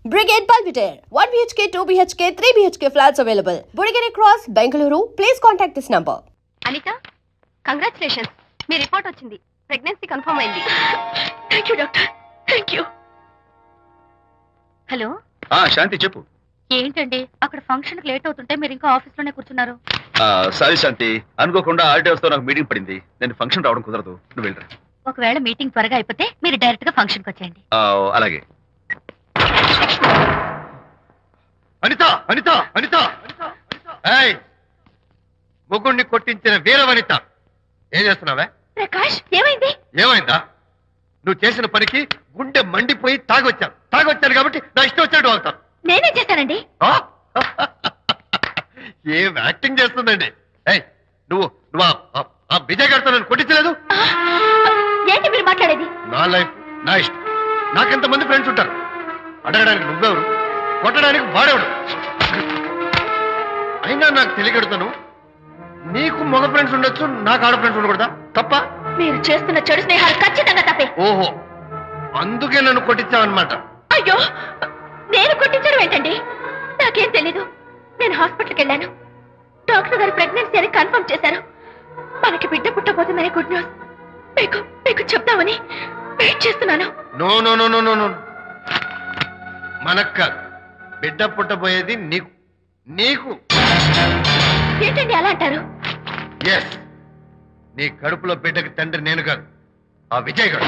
Brigade Belvedere, 1 BHK, 2 BHK, 3 BHK flats available. Burigere Cross, Bengaluru. Please contact this number. Anita, congratulations. మీ report వచ్చింది. Pregnancy confirm అయింది. Thank you doctor. Thank you. Hello Shanti చెప్పు. ఏంటండి అక్కడ function కి late అవుతుంటే మీరు ఇంకా ఆఫీస్ లోనే కూర్చున్నారు? సారీ శాంతి, అనుకోకుండా ఆర్టీఎస్ తో నాకు మీటింగ్ పడింది. నేను ఫంక్షన్ రావడం కుదరదు, నువ్వు వెళ్ళరా. ఒకవేళ మీటింగ్ త్వరగా అయిపోతే మీరు డైరెక్ట్ గా ఫంక్షన్ కి వచ్చేయండి. అలాగే. అనిత అనిత అనిత ముగ్గుడిని కొట్టించిన వీర వనిత, ఏం చేస్తున్నావే? ప్రకాష్ ఏమైంది? ఏమైందా? నువ్వు చేసిన పనికి గుండె మండిపోయి తాగొచ్చాను కాబట్టి నా ఇష్టం వచ్చినట్టు అవుతాను. నేనే చేశానండి. ఏం యాక్టింగ్ చేస్తుందండి. నువ్వు నువ్వు ఆ విజయ్ గారితో నన్ను కొట్టించలేదు. ఏంటి మీరు మాట్లాడేది? నా లైఫ్ నా ఇష్టం. నాకెంతమంది ఫ్రెండ్స్ ఉంటారు. అడగడానికి నువ్వెవరు, కొట్టడానికి వాడేవాడు. అయినా నాకు తెలియగడుతాను, నీకు మగ ఫ్రెండ్స్ ఉండొచ్చు, నాకు ఆడ ఫ్రెండ్స్ ఉండకూడదా? తప్ప? మీరు చేస్తున్న చెడు స్నేహాలు ఖచ్చితంగా తప్పే. ఓహో, అందుకే నన్ను కొట్టించావన్నమాట. అయ్యో, నేను కొట్టించడం ఏంటండి? నాకేం తెలీదు. నేను హాస్పిటల్కి వెళ్ళాను. డాక్టర్ గారు ప్రెగ్నెన్సీ అని కన్ఫర్మ్ చేశారు. మనకి బిడ్డ పుట్టబోతుందని గుడ్ న్యూస్ మీకు చెప్తామని వెయిట్ చేస్తున్నాను. No no no no no no, మనక్క బిడ్డ పుట్టబోయేది నీకు. నీకు ఏంటండి అలా అంటారు? ఎస్, నీ కడుపులో బిడ్డకి తండ్రి నేను కాదు, ఆ విజయ్ గారు.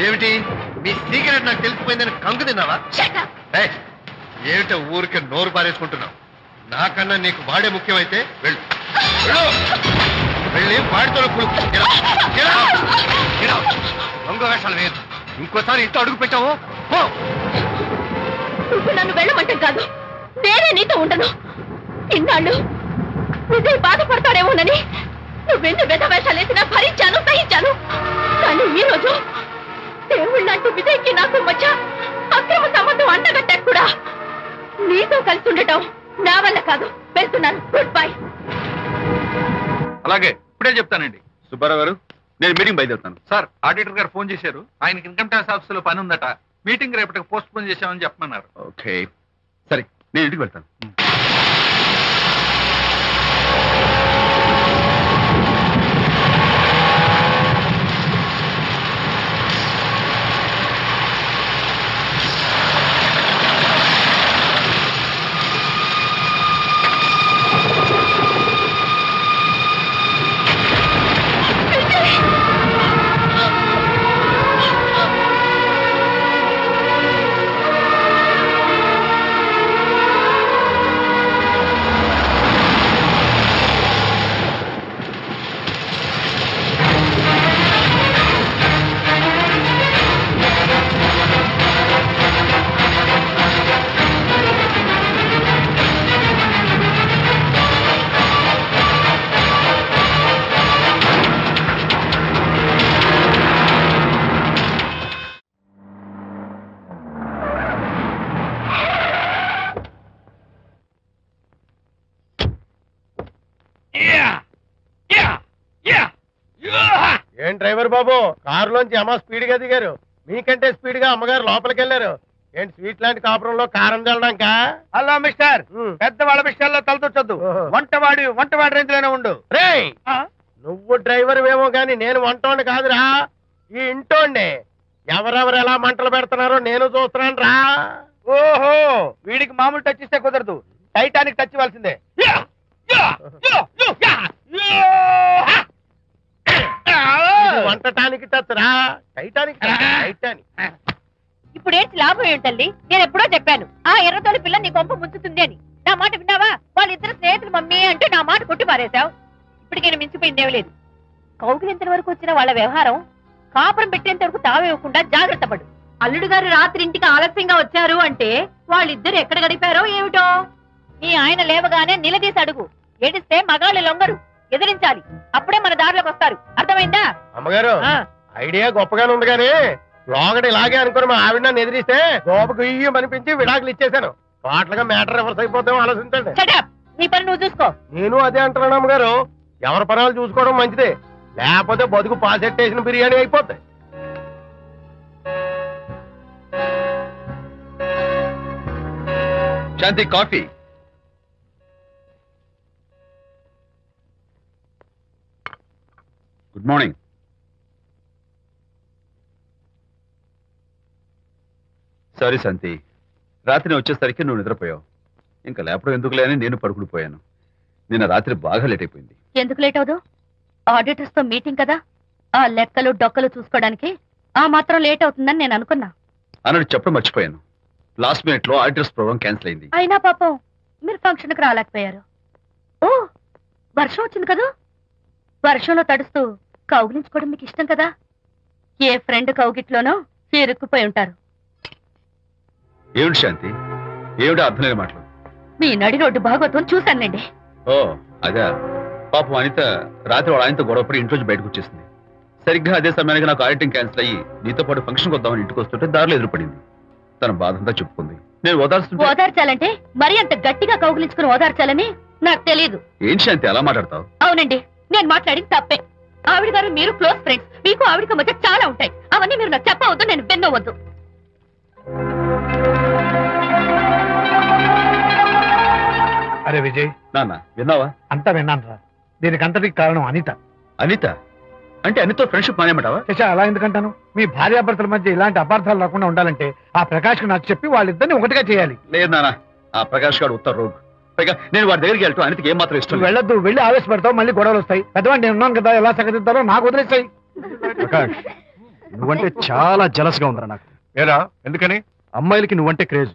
ఏమిటి మీ సీక్రెట్ నాకు తెలిసిపోయిందని కంగు తిన్నావా? ఏమిటో ఊరికే నోరు పారేసుకుంటున్నావు? నాకన్నా నీకు వాడే ముఖ్యమైతే వెళ్ళు వెళ్ళి వాడితో దొంగ వేషాలు వేయదు. ఇంకోసారి ఇంట్లో అడుగు పెట్టావు నువ్వు నన్ను వెళ్ళమంటాం కాదు, నేనే నీతో ఉండను. ఇన్నాళ్ళు విజయ్ బాధపడతాడేమోనని నువ్వెందు వేషాలు వేసినా భరించాను, సహించాను. కానీ ఈ రోజు దేవుళ్ళంటూ విజయ్కి నాకు మధ్య అక్రమ సంబంధం అంటగట్టా కూడా నీతో కలిసి ఉండటం నా వల్ల కాదు. వెళ్తున్నాను. Good bye. అలాగే, ఇప్పుడే చెప్తానండి. సుబ్బారావు గారు, నేను మీటింగ్ బయలుదేరుతాను. సార్, ఆడిటర్ గారు ఫోన్ చేశారు. ఆయనకి ఇన్కమ్ ట్యాక్స్ ఆఫీస్ లో పని ఉందట. మీటింగ్ రేపటికి పోస్ట్ పోన్ చేశామని చెప్పమన్నారు. ఓకే, సరే, నేను ఇంటికి వెళ్తాను. ఏం డ్రైవర్ బాబు, కారులోంచి అమ్మ స్పీడ్ గా దిగారు. మీకంటే స్పీడ్ గా అమ్మగారు లోపలికి వెళ్ళారు. ఏంటి స్వీట్ లాంటి కాపురంలో కారం చల్లడానికా? హలో మిస్టర్, పెద్దవాళ్ళ విషయాల్లో తలదొచ్చొద్దు. వంటవాడి రేంజ్ లోనే ఉండు. రే, నువ్వు డ్రైవర్ ఏమో గాని నేను వంటోండి కాదురా, ఈ ఇంటోండి. ఎవరెవరు ఎలా మంటలు పెడుతున్నారో నేను చూస్తున్నాను రా. ఓహో, వీడికి మామూలు టచ్ ఇస్తే కుదరదు, టైటానిక్ టచ్ ఇవ్వాల్సిందే. వంటటానికి టచ్ రా, టైటానిక్ టైటానిక్. ఇప్పుడు ఏంటి లాభం ఏంటల్లి? నేను ఎప్పుడో చెప్పాను ఆ ఎర్రతోలి పిల్ల నీ కొంప ముంచుతుంది అని. నా మాట విన్నావా? వాళ్ళిద్దరు స్నేహితులు మమ్మీ అంటూ నా మాట కొట్టి పారేశావు. ఇప్పటికి నేను మించిపోయిందేం లేదు. కౌగిలింత వరకు వచ్చిన వాళ్ళ వ్యవహారం కాపురం పెట్టేంత వరకు తావేవ్వకుండా జాగ్రత్త పడు. అల్లుడు గారు రాత్రి ఇంటికి ఆలస్యంగా వచ్చారు అంటే వాళ్ళిద్దరు ఎక్కడ గడిపారో ఏమిటో. నీ ఆయన లేవగానే నిలదీసి అడుగు. ఏడిస్తే మగాళ్ళు లొంగరు, ఎదిరించాలి. అప్పుడే మన దారిలోకి వస్తారు. అర్థమైందా? అమ్మగారు, ఐడియా గొప్పగానే ఉంది కానీ లోగడ ఇలాగే అనుకుని మా ఆవిడ నన్ను ఎదిరిస్తే గోపకు ఇయ్యం అనిపించి విడాకులు ఇచ్చేశాను. పాటలుగా మ్యాటర్ రివర్స్ అయిపోతాం ఆలోచించండి. నీ పని నువ్వు చూసుకో. నేను అదే అంటున్నాను అమ్మగారు. ఎవరి పనాలు చూసుకోవడం మంచిదే, లేకపోతే బతుకు పాసెట్టేసిన బిర్యానీ అయిపోతాయి. శాంతి కాఫీ. Good morning. సారీ శాంతి, రాత్రి వచ్చేసరికి నువ్వు నిద్రపోయావు. ఇంకా లేపడం ఎందుకులే అని నేను పడుకుని పోయాను. నిన్న రాత్రి బాగా లేట్ అయిపోయింది. ఎందుకు లేట్ అవదు? ఆడిటర్స్ తో మీటింగ్ కదా, ఆ లెక్కలు డొక్కలు చూసుకోవడానికి ఆ మాత్రం లేట్ అవుతుందని నేను అనుకున్నా. అన్నట్టు చెప్పడం మర్చిపోయాను. లాస్ట్ మినిట్ లో ఆడిటర్స్ ప్రోగ్రామ్ క్యాన్సిల్ అయింది. అయినా పాపం మీరు ఫంక్షన్ కి రాలేకపోయారు. ఓ, వర్షం వచ్చింది కదా, వర్షంలో తడుస్తూ కౌగిలించుకోవడం మీకు ఇష్టం కదా. ఏ ఫ్రెండ్ కౌగిట్లోనో ఇరుక్కుపోయి ఉంటారు. ఏమిటి శాంతి, ఏమిటి అర్థం లేని మాటలు? మీ నడి రోడ్డు భాగవతం చూశానండి. ఓ అదే, పాపం అనిత రాత్రి వాళ్ళ ఆయనతో గొడవపడి ఇంట్లోంచి బయటకు వచ్చేసింది. సరిగ్గా అదే సమయానికి నాకు ఆడిటింగ్ క్యాన్సిల్ అయ్యి నీతో పాటు ఫంక్షన్కి వద్దామని ఇంటికి వస్తుంటే దారిలో ఎదురుపడింది. తన బాధంతా చెప్పుకుంది. నేను ఓదార్చాలంటే మరి అంత గట్టిగా కౌగిలించుకుని ఓదార్చాలని నాకు తెలియదు. ఏం శాంతి అలా మాట్లాడతావు? అవునండి, నేను మాట్లాడింది తప్పే. ఆవిడ గారు మీరు క్లోజ్ ఫ్రెండ్స్, మీకు ఆవిడకి మధ్య చాలా ఉంటాయి. అవన్నీ మీరు నాకు చెప్పవద్దు, నేను విన్నవద్దు. అరే విజయ్, నాన్న విన్నావా? అంతా విన్నాను రా. దీనికి అంతటికి కారణం అనిత. అనిత అంటే అనితో ఫ్రెండ్షిప్ మానేమంటావా? శశా, అలా ఎందుకంటాను? మీ భార్యాభర్తల మధ్య ఇలాంటి అపార్థాలు రాకుండా ఉండాలంటే ఆ ప్రకాష్ కు నాకు చెప్పి వాళ్ళిద్దరిని ఒకటిగా చేయాలి. లేదు నాన్న, ఆ ప్రకాష్ గారు ఉత్తర రోగ్. పైగా నేను వాడి దగ్గరికి వెళ్తాను. అనితకి ఏం మాత్రం ఇష్టం నువ్వు వెళ్ళొద్దు, వెళ్ళి ఆవేశపడతావు, మళ్ళీ గొడవలు వస్తాయి. పెద్దవాడు నేను ఉన్నాను కదా, ఎలా సగదిద్దారో నాకు వదిలేస్తాయి. ప్రకాష్, నువ్వంటే చాలా జలస్ గా ఉందిరా నాకు. ఏరా ఎందుకని? అమ్మాయిలకి నువ్వంటే క్రేజ్,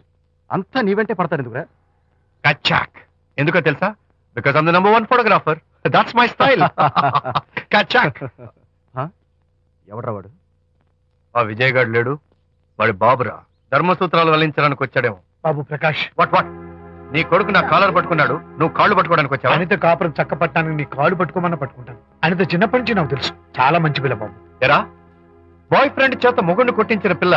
అంతా నీవంటే పడతారు ఎందుకురా? కచ్చాక్. ఎందుకో తెలుసా? Because I'm the number 1 photographer. That's my style. కచ్చాక్. ఎవడ్రా వాడు? ఆ విజయ్ గారు లేడు, వాడి బాబురా. ధర్మసూత్రాలు వల్లించడానికి వచ్చాడేమో. బాబు ప్రకాష్, వాట్ నీ కొడుకు నా కాలర్ పట్టుకున్నాడు, నువ్వు కాళ్ళు పట్టుకోవడానికి వచ్చావా? అనిత కాపురం చక్క పట్టడానికి నీ కాళ్ళు పట్టుకోమన్నా పట్టుకుంటాను. అనిత చిన్నప్పటి నుంచి నాకు తెలుసు, చాలా మంచి పిల్ల బాబు. ఎరా, బాయ్ ఫ్రెండ్ చేత మొగుడిని కొట్టించిన పిల్ల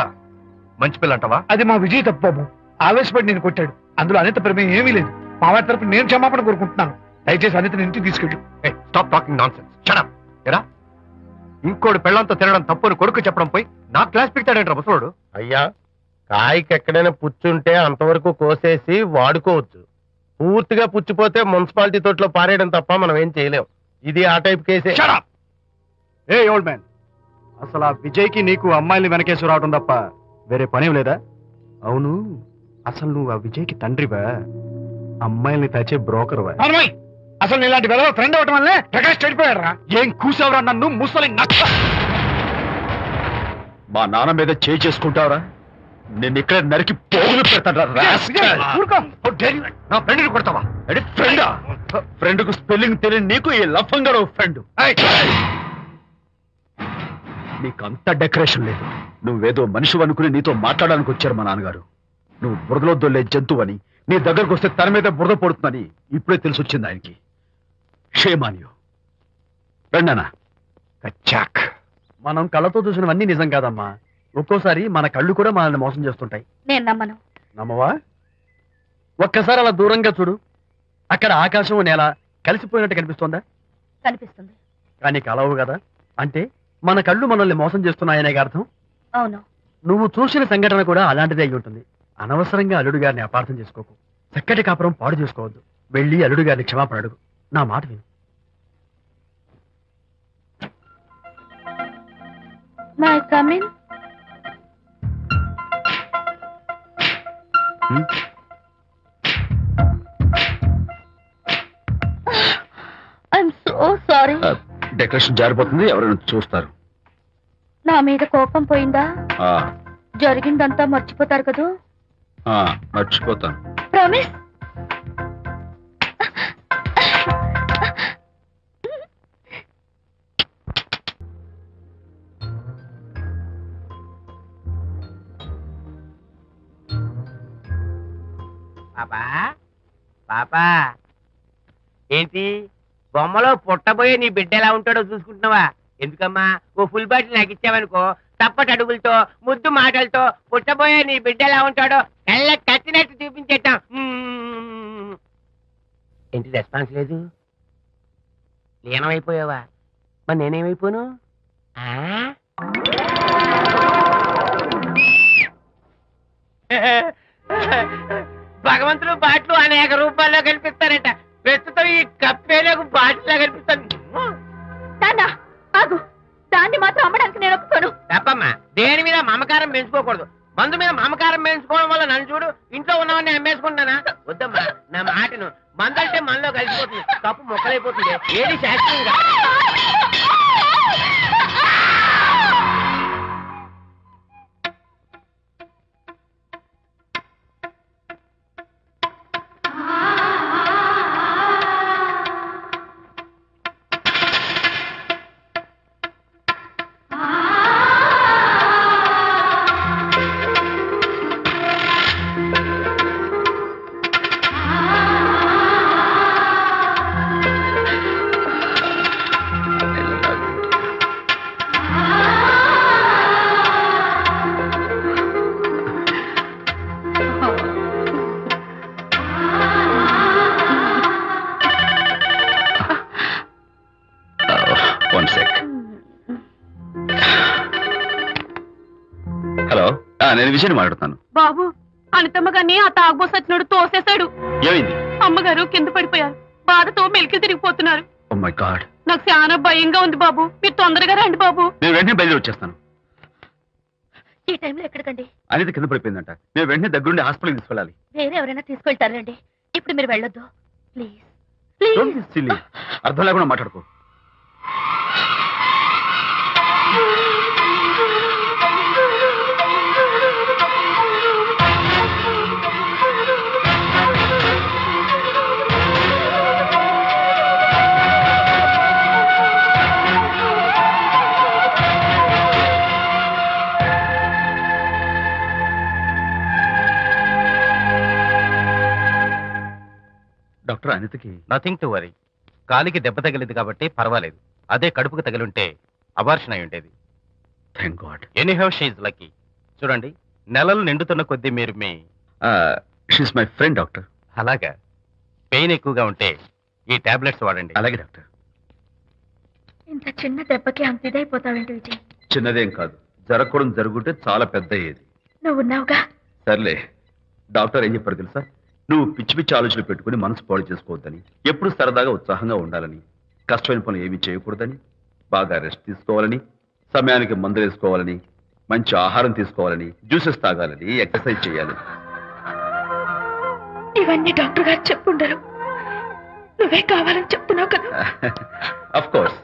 మంచి పిల్ల అంటావా? అది మా విజయ్ తప్పు బాబు. ఆవేశపడి నేను కొట్టాడు, అందులో అనిత ప్రమేయం ఏమీ లేదు. మా వారి తరపు నేను క్షమాపణ కోరుకుంటున్నాను. దయచేసి అనితని ఇంటికి తీసుకెళ్ళు. Stop talking nonsense. Shut up. ఎరా, ఇంకోటి పెళ్ళంతో తినడం తప్పుని కొడుకు చెప్పడం పోయి నా క్లాస్ పెడతాడంటారా ముసలోడు? అయ్యా, కాయకి ఎక్కడైనా పుచ్చుంటే అంతవరకు కోసేసి వాడుకోవచ్చు. పూర్తిగా పుచ్చిపోతే మున్సిపాలిటీ తోటలో పారేయడం తప్ప మనం ఏం చేయలేం. ఇది ఆ టైప్ కేసే. ఏ ఓల్డ్ మ్యాన్, అసలు ఆ విజయ్కి నీకు అమ్మాయిని వెనకేసి రావడం తప్ప వేరే పనేం లేదా? అవును, అసలు నువ్వు ఆ విజయ్కి తండ్రివా, అమ్మాయిల్ని తెచ్చే బ్రోకర్వా? అసలు ఇలాంటి వెధవ ఫ్రెండ్ అవటం వల్లే ప్రకాష్ చెడిపోయాడు రా. ఏం కూసావురా నన్ను ముసలి నక్క? మా నాన్న మీద చేయి చేసుకుంటావురా? నేను ఇక్కడ నరికి పోగులు పెడతాను. నా ఫ్రెండ్ని కొడతావా? ఫ్రెండ్ కు స్పెల్లింగ్ తెలియని నీకు ఈ లఫంగా ఫ్రెండ్. నీకంత డెకరేషన్ లేదు. నువ్వేదో మనిషి అనుకుని నీతో మాట్లాడడానికి వచ్చారు మా నాన్నగారు. నువ్వు బురదలో దొల్లే జంతువు అని, నీ దగ్గరకు వస్తే తన మీద బురద పడుతుందని ఇప్పుడే తెలిసి వచ్చింది ఆయనకి. షేమాన్యు రండనా. కచ్చాక్. మనం కళ్ళతో చూసినవన్నీ నిజం కాదమ్మా. ఒక్కోసారి మన కళ్ళు కూడా మనల్ని మోసం చేస్తుంటాయి. నేను నమ్మను. నమ్మవా? ఒక్కసారి అలా దూరంగా చూడు. అక్కడ ఆకాశం నేల కలిసిపోయినట్టు కనిపిస్తోందా? కనిపిస్తుంది. కానీ కలవు కదా. అంటే మన కళ్ళు మనల్ని మోసం చేస్తున్నాయనే అర్థం. అవును. నువ్వు చూసిన సంఘటన కూడా అలాంటిదే అయి ఉంటుంది. అనవసరంగా అల్లుడు గారిని అపార్థం చేసుకోకు. చక్కటి కాపురం పాడు చేసుకోవద్దు. వెళ్ళి అల్లుడు గారిని క్షమాపణ అడుగు. నా మాట విను. May come in. I'm so sorry. Decoration జారిపోతుంది, ఎవరైనా చూస్తారు. నా మీద కోపం పోయిందా? ఆ, జరిగిందంతా మర్చిపోతారు కదూ? ఆ, మర్చిపోతాను. ప్రామిస్. పాపా పాపా, ఏంటి బొమ్మలో పుట్టబోయే నీ బిడ్డ ఎలా ఉంటాడో చూసుకుంటున్నావా? ఎందుకమ్మా, ఓ ఫుల్ బాటిల్ నాకు ఇచ్చావనుకో, తప్పటి అడుగులతో ముద్దు మాటలతో పుట్టబోయే నీ బిడ్డ ఎలా ఉంటాడో కళ్ళ కట్టినట్టు చూపించేద్దాం. ఏంటి రెస్పాన్స్ లేదు? లీనమైపోయావా? మరి నేనేమైపోను? ఆ? భగవంతుడు బాట్లు అనేక రూపాల్లో కనిపిస్తారట. ప్రస్తుతం ఈ కప్పే నాకు బాటిలా కనిపిస్తాను. నాన్న ఆగు, దాన్ని మాత్రం అమ్మడానికి నేను ఒప్పుకోను. తప్పమ్మా, దేని మీద మమకారం పెంచుకోకూడదు. మందు మీద మమకారం పెంచుకోవడం వల్ల నన్ను చూడు, ఇంట్లో ఉన్నవన్నీ అమ్మేసుకుంటానా? వద్దమ్మా, నా మాటను. మందు అంటే మనలో కలిసిపోతుంది, కప్పు మొక్కలైపోతుంది. ఏది శాస్త్రీయంగా హలో, నేను విజయ్ మాట్లాడుతాను. బాబు, అనితమ్మ గారిని ఆ తాగుబోసు వచ్చినోడు తోసేశాడు. ఏమైంది? అమ్మగారు కింద పడిపోయారు. బాధతో మెలికి తిరిగిపోతున్నారు. ఓ మై గాడ్, నాకు చాలా భయంగా ఉంది బాబు. మీరు తొందరగా రండి బాబు. నేను వెంటనే బయలుదేరి వచ్చేస్తాను. ఈ టైంలో ఎక్కడికండి? అనిత కింద పడిపోయిందంట. నేను వెంటనే దగ్గరుండి హాస్పిటల్కి తీసుకెళ్ళాలి. వేరే ఎవరైనా తీసుకెళ్తారండి. ఇప్పుడు మీరు వెళ్ళొద్దు ప్లీజ్. Don't be silly. అర్థం లేకుండా మాట్లాడుకో. డాక్టర్, అనితకి నథింగ్ టు వరీ. కాలికి దెబ్బ తగిలింది కాబట్టి పర్వాలేదు. అదే కడుపుకు తగిలింటే అబార్షన్ అయి ఉండేది. Thank God. Anyhow she's lucky. చూడండి, నెలలు నిండుతున్న కొద్దీ మీరు మీ షీస్ మై ఫ్రెండ్ డాక్టర్. అలాగా, పెయిన్ ఎక్కువగా ఉంటే ఈ టాబ్లెట్స్ వాడండి. అలాగే డాక్టర్. ఇంత చిన్న దెబ్బకి అంత ఇదైపోతావేంటి విజయ్? చిన్నదేం కాదు, జరగకూడదు జరుగుంటే చాలా పెద్ద అయ్యేది. నువ్వు ఉన్నావుగా. సర్లే, డాక్టర్ ఏం చెప్పారు తెలుసా? నువ్వు పిచ్చి పిచ్చి ఆలోచనలు పెట్టుకుని మనసు పాడు చేసుకోవద్దని, ఎప్పుడు సరదాగా ఉత్సాహంగా ఉండాలని, కష్టమైన పనులు ఏమీ చేయకూడదని, బాగా రెస్ట్ తీసుకోవాలని, సమయానికి మందులు వేసుకోవాలని, మంచి ఆహారం తీసుకోవాలని, జ్యూసెస్ తాగాలని, ఎక్సర్సైజ్ చేయాలి. ఇవన్నీ డాక్టర్ గారు చెప్పుండరు, నువ్వే కావాలని చెప్తున్నావు కదా. అఫ్ కోర్స్,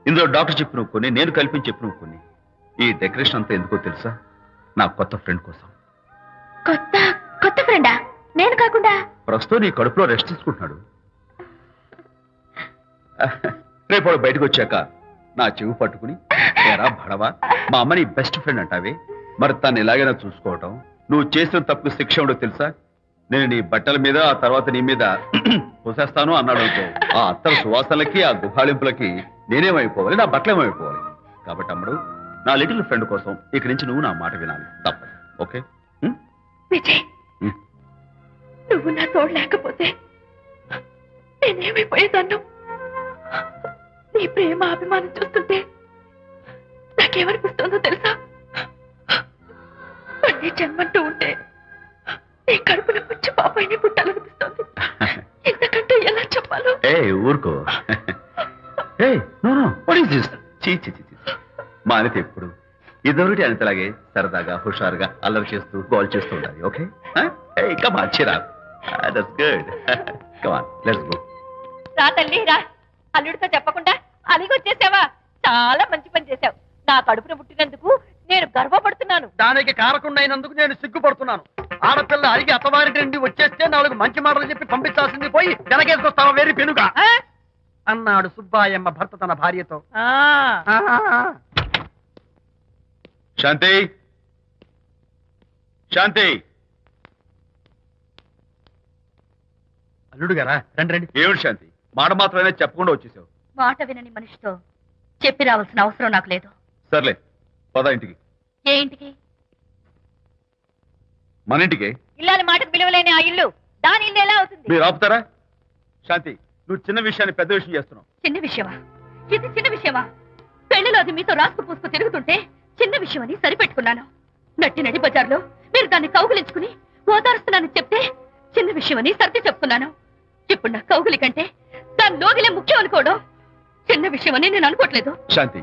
ఇందులో డాక్టర్ చెప్పిన కొన్ని, నేను కల్పించి చెప్పిన కొన్ని. ఈ డెకరేషన్ అంతా ఎందుకో తెలుసా? నా కొత్త ఫ్రెండ్ కోసం. కొత్త కొత్త ఫ్రెండా? నేను కాకుండా? ప్రస్తుతం నీ కడుపులో రెస్ట్ తీసుకుంటున్నాడు. రేపు వాడు బయటకు వచ్చాక నా చెవి పట్టుకుని, ఎరా భడవా, మా అమ్మ నీ బెస్ట్ ఫ్రెండ్ అంటావే, మరి తను ఎలాగైనా చూసుకోవటం. నువ్వు చేసిన తప్పు శిక్ష ఉండో తెలుసా? నేను నీ బట్టల మీద, ఆ తర్వాత నీ మీద పోసేస్తాను అన్నాడు అనుకో, ఆ అత్తల సువాసనలకి, ఆ గుహాళింపులకి నేనేమైపోవాలి, నా బట్టలేమైపోవాలి. కాబట్టి అమ్మడు, నా లిటిల్ ఫ్రెండ్ కోసం ఇక నుంచి నువ్వు నా మాట వినాలి, తప్పదు. ఓకే? విజయ్, నువ్వు నా తోడు లేకపోతే నేనేమైపోయేదాన్ను. నీ ప్రేమ అభిమానం చూస్తుంటే నాకేమనిపిస్తుందో తెలుసా? మళ్ళీ జన్మంటూ ఉంటే నీ కడుపున వచ్చి పాపాయిని పుట్టాలనిపిస్తుంది. ఇంతకంటే ఎలా చెప్పాలో? ఏ ఊరుకో. ఏ no no, what is this? చీ చీ చీ. మా అనిత ఎప్పుడు ఇదొకటి అనితలాగే సరదాగా, హుషారుగా అల్లరి చేస్తూ, గోల్ చేస్తూ ఉండాలి. Okay? Come on, cheer up. That's good. Come on, let's go. రా తల్లి రా. అల్లుడితో చెప్పకుండా అలిగొచ్చేసావా? చాలా మంచి పని చేశావు. నా కడుపున పుట్టినందుకు నేను గర్వపడుతున్నాను. దానికి కారకుండైనందుకు నేను సిగ్గుపడుతున్నాను. ఆడపిల్ల అడిగి అత్తవారి నుండి వచ్చేస్తే 4 మంచి మాటలు చెప్పి పంపించాల్సింది పోయి వెనకేసుకొస్తావా వేరి పెనుగా అన్నాడు సుబ్బాయమ్మ భర్త తన భార్యతో. శాంతి, శాంతి. అల్లుడు గారా, రండి రండి. ఏమిటి శాంతి, మాట మాత్రమే చెప్పకుండా వచ్చేసావు? మాట వినని మనిషితో చెప్పి రావాల్సిన అవసరం నాకు లేదు. సర్లే, పద ఇంటికి. ఏ ఇంటికి? మన ఇంటికి. ఇల్లాలి మాటకు విలువలేని ఆ ఇల్లు దాని ఇల్లు ఎలా అవుతుంది? మీరు ఆపుతారా? శాంతి, నువ్వు చిన్న విషయాన్ని పెద్ద విషయం చేస్తున్నావు. చిన్న విషయమా? ఇది చిన్న విషయమా? పెళ్లిలో అది మీతో రాసుకు పూసుకు తిరుగుతుంటే చిన్న విషయమని సరిపెట్టుకున్నాను. నట్టి నడి బజార్లో మీరు దాన్ని కౌగులించుకుని ఓదారుస్తున్నానని చెప్తే చిన్న విషయమని సర్ది చెప్తున్నాను. ఇప్పుడు నా కౌగులి కంటే దాని లోగిలే ముఖ్యం అనుకోవడం చిన్న విషయమని నేను అనుకోవట్లేదు. శాంతి,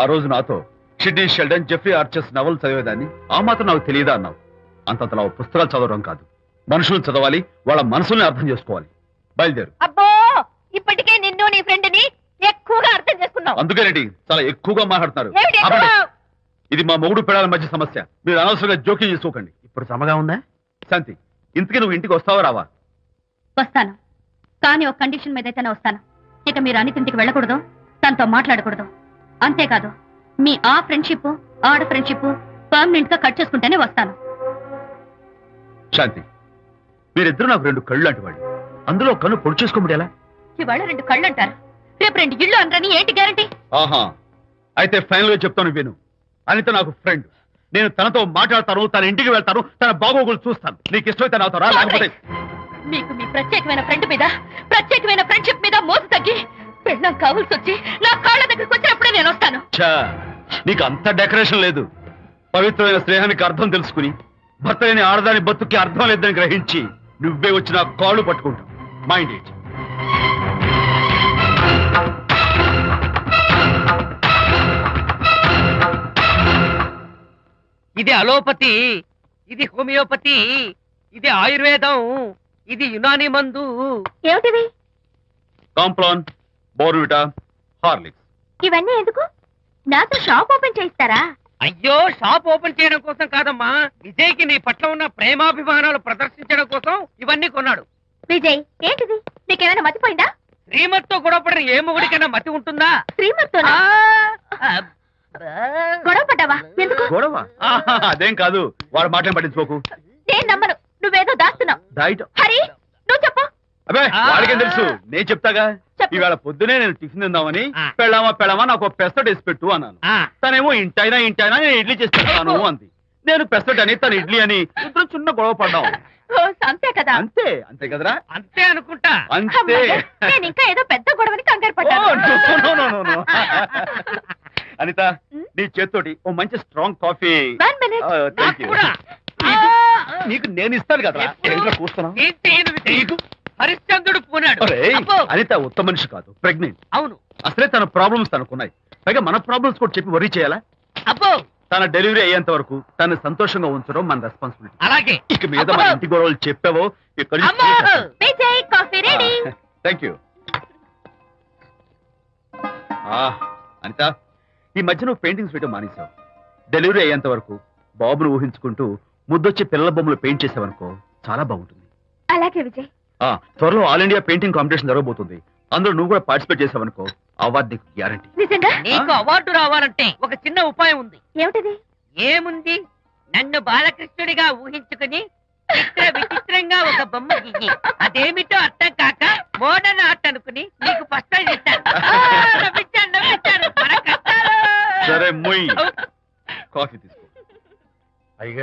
ఆ రోజు నాతో Sidney Sheldon, Jeffrey Archer's novel చదివేదాన్ని ఆ మాత్రం నాకు తెలియదా అన్నావు. అంతంతలా పుస్తకాలు చదవడం కాదు, మనుషులను చదవాలి, వాళ్ళ మనసుల్ని అర్థం చేసుకోవాలి. బయలుదేరు. అబ్బో, ఇప్పటికే నిన్ను నీ ఫ్రెండ్ ని ఎక్కువగా అర్థం చేసుకున్నావు. అందుకేనండి చాలా ఎక్కువగా మాట్లాడుతున్నారు. ఏమిటి ఎక్కువ? ఆపండి. ఇది మా మొగుడు పిల్లల మధ్య సమస్య, మీరు అనవసరంగా జోక్యం చేసుకోకండి. ఇప్పుడు సమగా ఉందా? శాంతి, ఇంతకీ నువ్వు ఇంటికి వస్తావా రావా? వస్తాను, కానీ ఒక కండిషన్ మీద అయితేనే వస్తాను. ఇక మీరు అనితింటికి వెళ్ళకూడదు, తనతో మాట్లాడకూడదు. అంతేకాదు, మీ ఆ ఫ్రెండ్షిప్ ఆడ ఫ్రెండ్షిప్ పర్మనెంట్ గా కట్ చేసుకుంటేనే వస్తాను. శాంతి, మీరిద్దరు నాకు 2 కళ్ళు లాంటి వాళ్ళు. అందులో కన్ను పొడి చేసుకోమడి ఎలా? ఇవాళ 2 కళ్ళు అంటారు, రేపు 2 ఇళ్ళు అనరని ఏంటి గ్యారంటీ? ఆహా, అయితే ఫైనల్ గా చెప్తాను విను. అనిత నాకు ఫ్రెండ్. నేను తనతో మాట్లాడతాను, తన ఇంటికి వెళ్తాను, తన బాగోగులు చూస్తాను. నీకు ఇష్టమైతే నాతో రా, లేకపోతే మీకు మీ ప్రత్యేకమైన ఫ్రెండ్ మీద, ప్రత్యేకమైన ఫ్రెండ్షిప్ మీద మోసు తగ్గి పెళ్ళం కావాల్సి వచ్చి నా కాళ్ళ దగ్గరికి వచ్చినప్పుడే నేను వస్తాను. ఛా, నీకు అంత డెకరేషన్ లేదు. పవిత్రమైన స్నేహానికి అర్థం తెలుసుకుని భర్త లేని ఆడదాని బతుక్కి అర్థం లేదని గ్రహించి నువ్వే వచ్చి నా కాళ్ళు పట్టుకుంటావు. Mind it. ఇది అలోపతి, ఇది హోమియోపతి, ఇది ఆయుర్వేదం, ఇది యునాని మందు. ఏమిటివి? Complan, Bournvita, Horlicks. ఇవన్నీ ఎందుకు? నాతో షాప్ ఓపెన్ చేయిస్తారా? అయ్యో, షాప్ ఓపెన్ చేయడం కోసం కాదమ్మా, విజయ్కి నీ పట్ల ఉన్న ప్రేమాభిమానాలు ప్రదర్శించడం కోసం ఇవన్నీ కొన్నాడు. విజయ్, ఏంటిది? నీకేమైనా మతిపోయిందా? శ్రీమతితో గొడవపడిన ఏ మొగుడికైనా మతి ఉంటుందా? శ్రీమతితో గొడవ పడ్డావా? ఎందుకు? గొడవ? ఆహా, అదేం కాదు. వాడు మాటలు పట్టించుకోకు. నేను నమ్మను, నువ్వేదో దాస్తున్నావు. డైట్. హరి, నువ్వు చెప్పు. అబ్బే, వాడికేం తెలుసు, నేను చెప్తాగా. చెప్పు. ఈవేళ పొద్దునే నేను టిఫిన్ తిందామని ఆ. పెళ్ళామా నాకు ఒక పెసరట్ వేసి పెట్టు అన్నాను. ఆ, తనేమో ఇంటైనా నేను ఇడ్లీ చేసి పెడతాను అంది. నేను పెసరట్ అని తను ఇడ్లీ అని ఇద్దరు చిన్న గొడవ పడ్డాం. ఓ, అంతే కదా? అంతే అంతే కదరా? అంతే అనుకుంటా. అంతే. అమ్మయ్య, నేను ఇంకా ఏదో పెద్ద గొడవని కంగారు ఓ, no, no, no, no. పడ్డాను. అనిత, నీ చేత్తోటి ఓ మంచి strong coffee. 1 minute. Thank you. కూడా. నీకు నేను ఇస్తాను కదా. ఎప్పుడు? కూస్తున్నావు. ఏంటి ఈయన విజయ్? హరిశ్చంద్రుడు పూనాడు. అబ్బో, అనిత ఉత్తమ మనిషి కాదు, ప్రెగ్నెంట్. అవును. అసలే తన ప్రాబ్లమ్స్ తనకున్నాయి, పైగా మన ప్రాబ్లమ్స్ కూడా చెప్పి వరీ చేయాలా? అబ్బో, తన డెలివరీ అయ్యేంత వరకు తను సంతోషంగా ఉంచడం మన రెస్పాన్సిబిలిటీ. అలాగే. ఇక మీద మన ఇంటి గొడవలు చెప్పావో ఇక్కడ అమ్మో. Vijay, coffee ready. Thank you. Anitha, ఈ మధ్య నువ్వు పెయింటింగ్స్ వేయడం మానేశావు. డెలివరీ అయ్యేంత వరకు బాబును ఊహించుకుంటూ ముద్దొచ్చి పిల్లల బొమ్మలు పెయింట్ చేసావనుకో, చాలా బాగుంటుంది. అలాగే విజయ్. త్వరలో ఆల్ ఇండియా పెయింటింగ్ కాంపిటీషన్ జరగబోతుంది. అందులో నువ్వు కూడా పార్టిసిపేట్ చేసావనుకో, అవార్డు నీకు గ్యారంటీ. నిజంగా? నీకు అవార్డు రావాలంటే ఒక చిన్న ఉపాయం ఉంది. ఏమిటిది? ఏముంది, నన్ను బాలకృష్ణుడిగా ఊహించుకుని చిత్ర విచిత్రంగా ఒక బొమ్మ గీయి. అదేమిటో అర్థం కాదు.